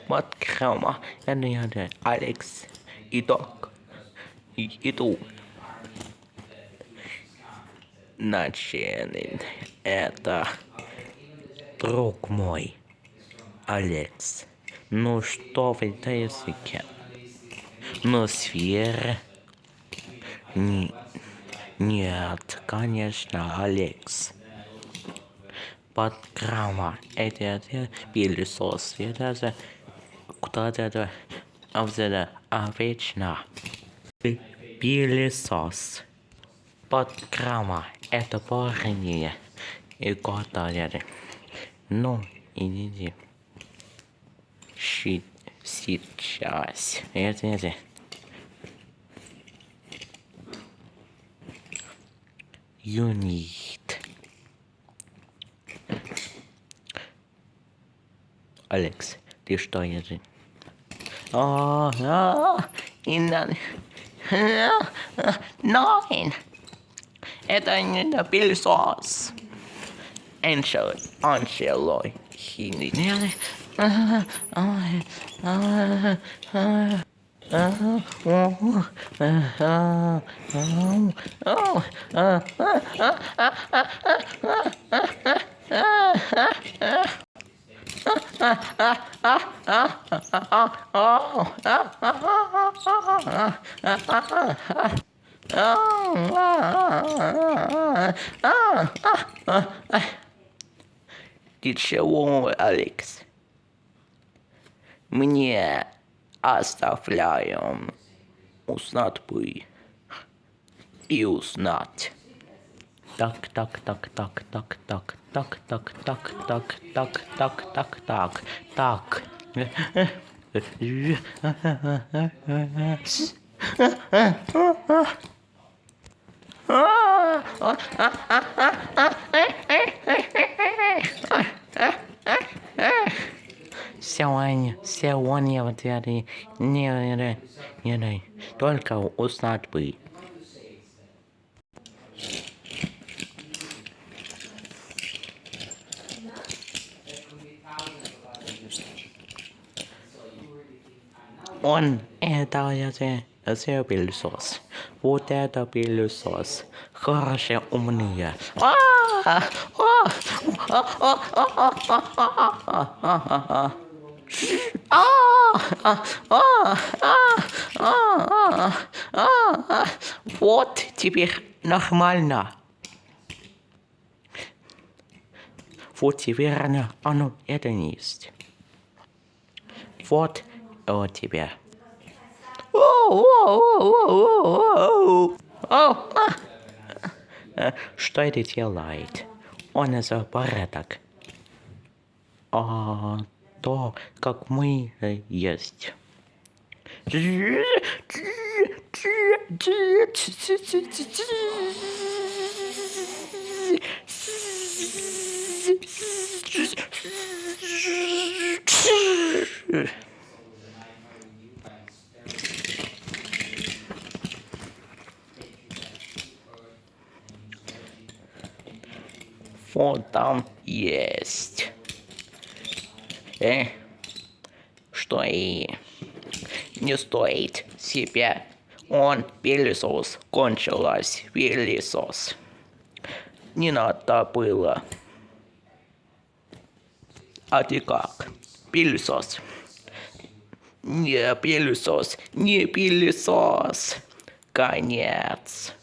Вот крама, я Алекс, итог, иду. Начинит это друг мой, Алекс. Ну что в этой языке? Ну, сфера. Нет, конечно, Алекс. Подграмма. Это пылесос. Это же куда-то вечно. Пылесос. Подграмма. Это парни. И куда-то. Ну, иди. Сейчас. Это. Юнит. Алекс, ты что, язык? Nein, это не пылесос. Аншелой. Ты чего, Алекс? Мне оставляем узнать бы и узнать. Так. Сегодня вот это не только узнать бы. Он это пылесос. Вот это пылесос. Хорошие умные. Вот теперь нормально. Вот теперь оно это не есть. Вот тебе. Что это делает? Он за порядок. То, как мы есть. Вот там есть. Что и не стоит себя. Он пылесос. Кончилась пылесос. Не надо было. А ты как? Пылесос. Не пылесос. Не пылесос. Конец.